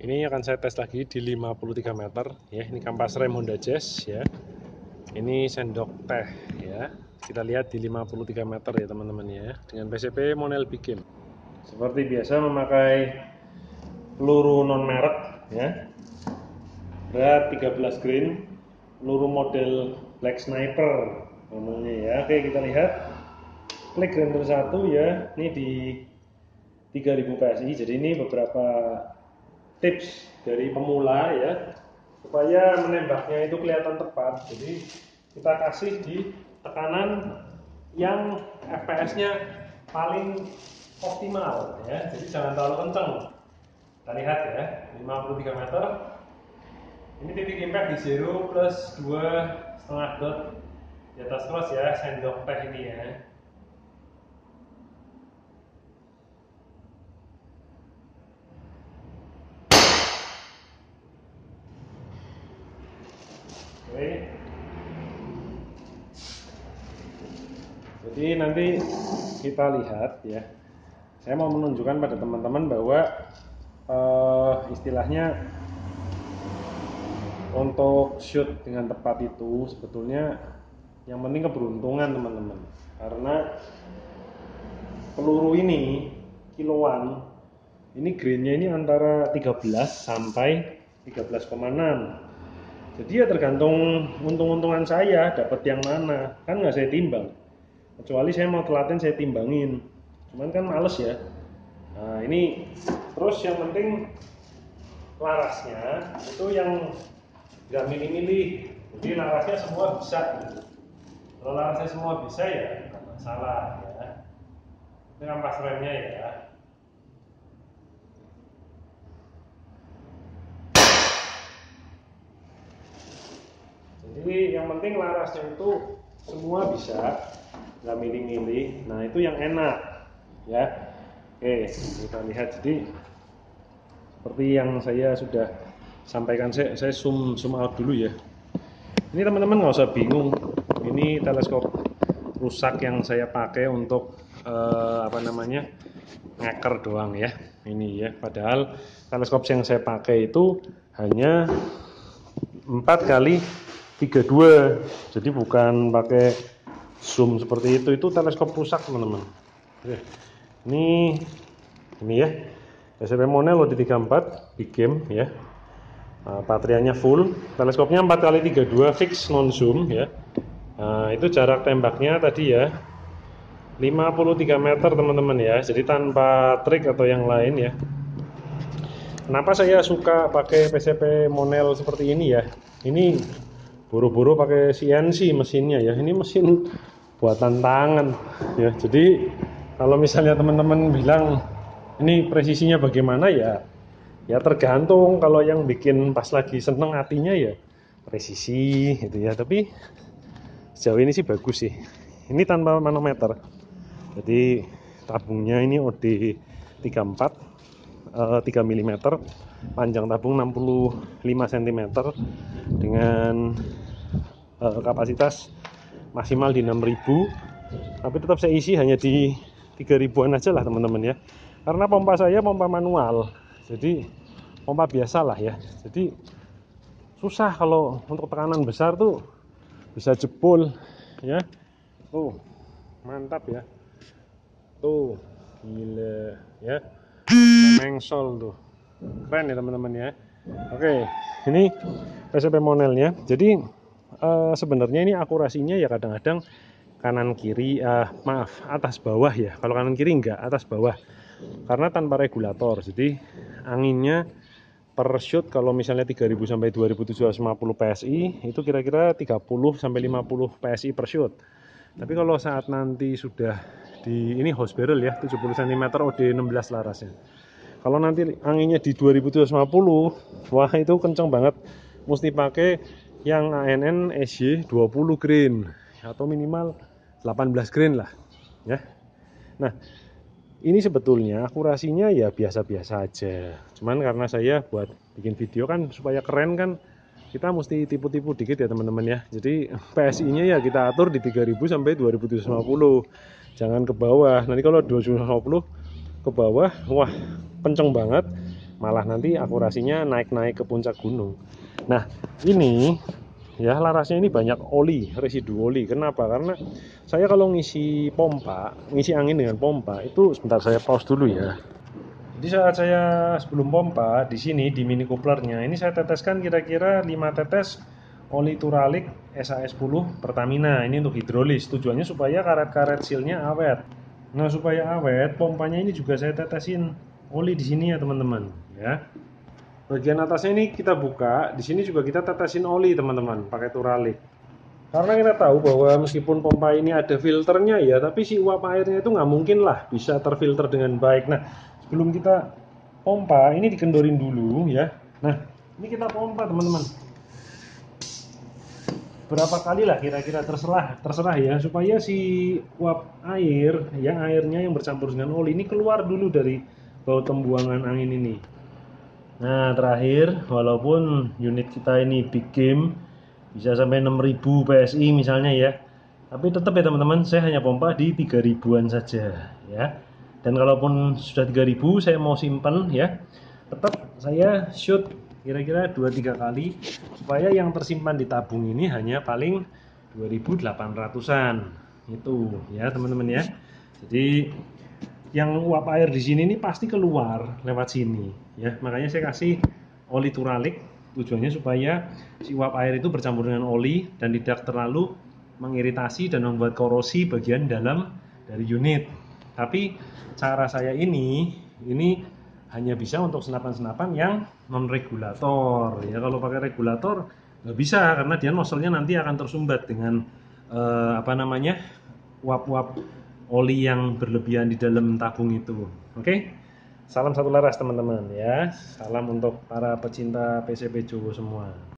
Ini akan saya tes lagi di 53 meter ya. Ini kampas rem Honda Jazz ya. Ini sendok teh ya. Kita lihat di 53 meter ya teman-teman ya. Dengan PCP Monel Big Game. Seperti biasa memakai peluru non merek ya. Berat 13 grain. Peluru model Black Sniper namanya ya. Oke, kita lihat. Klik grinder 1 ya. Ini di 3000 PSI. Jadi ini beberapa tips dari pemula ya, supaya menembaknya itu kelihatan tepat. Jadi kita kasih di tekanan yang FPS-nya paling optimal ya. Jadi jangan terlalu kencang. Kita lihat ya, 53 meter. Ini titik impact di 0 plus 2,5 dot di atas cross ya, sendok teh ini ya. Oke. Jadi nanti kita lihat ya. Saya mau menunjukkan pada teman-teman bahwa istilahnya untuk shoot dengan tepat itu sebetulnya yang penting keberuntungan teman-teman. Karena peluru ini kiloan, ini grainnya ini antara 13 sampai 13,6. Jadi ya tergantung untung-untungan saya dapat yang mana, kan nggak saya timbang. Kecuali saya mau telaten saya timbangin, cuman kan males ya. Nah ini terus yang penting larasnya itu yang nggak milih-milih, jadi larasnya semua bisa. Kalau larasnya semua bisa ya nggak masalah ya. Ini kampas remnya ya. Jadi yang penting larasnya itu semua bisa, nggak milih-milih. Nah itu yang enak ya. Oke, kita lihat. Jadi seperti yang saya sudah sampaikan, saya zoom out dulu ya. Ini teman-teman nggak usah bingung. Ini teleskop rusak yang saya pakai untuk ngeker doang ya. Ini ya. Padahal teleskop yang saya pakai itu hanya 4x32, jadi bukan pakai zoom seperti itu teleskop rusak teman-teman. Ini ya PCP Monel di 34 Big Game ya. Nah, baterainya full, teleskopnya 4x32 fix non zoom ya. Nah, itu jarak tembaknya tadi ya 53 meter teman-teman ya, jadi tanpa trik atau yang lain ya. Kenapa saya suka pakai PCP Monel seperti ini ya? Ini buru-buru pakai CNC mesinnya ya. Ini mesin buatan tangan ya. Jadi kalau misalnya teman-teman bilang ini presisinya bagaimana ya? Ya tergantung. Kalau yang bikin pas lagi seneng hatinya ya presisi gitu ya. Tapi sejauh ini sih bagus sih. Ini tanpa manometer. Jadi tabungnya ini OD 34 3 mm, panjang tabung 65 cm dengan kapasitas maksimal di 6000, tapi tetap saya isi hanya di 3000-an aja lah teman-teman ya, karena pompa saya pompa manual, jadi pompa biasa lah ya. Jadi susah kalau untuk tekanan besar tuh bisa jebol ya. Tuh mantap ya, tuh gila ya, mengsol tuh, keren ya teman-teman ya. Oke, ini PCP Monelnya. Jadi sebenarnya ini akurasinya ya kadang-kadang kanan kiri, atas bawah ya. Kalau kanan kiri enggak, atas bawah, karena tanpa regulator. Jadi anginnya per shoot kalau misalnya 3000 sampai 2750 PSI itu kira-kira 30 sampai 50 PSI per shoot. Tapi kalau saat nanti sudah di ini house barrel ya 70 cm OD 16 larasnya, kalau nanti anginnya di 2750, wah itu kenceng banget. Mesti pakai yang ANN SY 20 grain atau minimal 18 grain lah ya. Nah ini sebetulnya akurasinya ya biasa-biasa aja, cuman karena saya buat bikin video kan supaya keren kan, kita mesti tipu-tipu dikit ya teman-teman ya. Jadi PSI nya ya kita atur di 3000 sampai 2750, jangan ke bawah. Nanti kalau 2750 ke bawah, wah kenceng banget, malah nanti akurasinya naik-naik ke puncak gunung. Nah, ini ya larasnya ini banyak oli, residu oli. Kenapa? Karena saya kalau ngisi pompa, ngisi angin dengan pompa itu, sebentar saya pause dulu ya. Jadi saat saya sebelum pompa di sini di mini couplernya ini saya teteskan kira-kira 5 tetes oli Turalik SAS10 Pertamina. Ini untuk hidrolis. Tujuannya supaya karet-karet sealnya awet. Nah, supaya awet, pompanya ini juga saya tetesin oli di sini ya teman-teman, ya. Bagian atasnya ini kita buka, di sini juga kita tetesin oli teman-teman, pakai Turalik. Karena kita tahu bahwa meskipun pompa ini ada filternya ya, tapi si uap airnya itu nggak mungkin lah bisa terfilter dengan baik. Nah, sebelum kita pompa, ini dikendorin dulu ya. Nah, ini kita pompa teman-teman. Berapa kali lah kira-kira, terserah ya, supaya si uap air ya, airnya yang bercampur dengan oli ini keluar dulu dari baut pembuangan angin ini. Nah, terakhir, walaupun unit kita ini big game bisa sampai 6000 PSI misalnya ya, tapi tetap ya teman-teman, saya hanya pompa di 3000-an saja ya. Dan kalaupun sudah 3000 saya mau simpan ya, tetap saya shoot kira-kira 2-3 kali supaya yang tersimpan di tabung ini hanya paling 2800-an itu ya teman-teman ya. Jadi yang uap air di sini ini pasti keluar lewat sini ya, makanya saya kasih oli Turalik, tujuannya supaya si uap air itu bercampur dengan oli dan tidak terlalu mengiritasi dan membuat korosi bagian dalam dari unit. Tapi cara saya ini hanya bisa untuk senapan-senapan yang non regulator ya. Kalau pakai regulator nggak bisa, karena dia nozzle-nya nanti akan tersumbat dengan uap-uap oli yang berlebihan di dalam tabung itu. Oke, salam satu laras teman-teman ya. Salam untuk para pecinta PCB Jowo semua.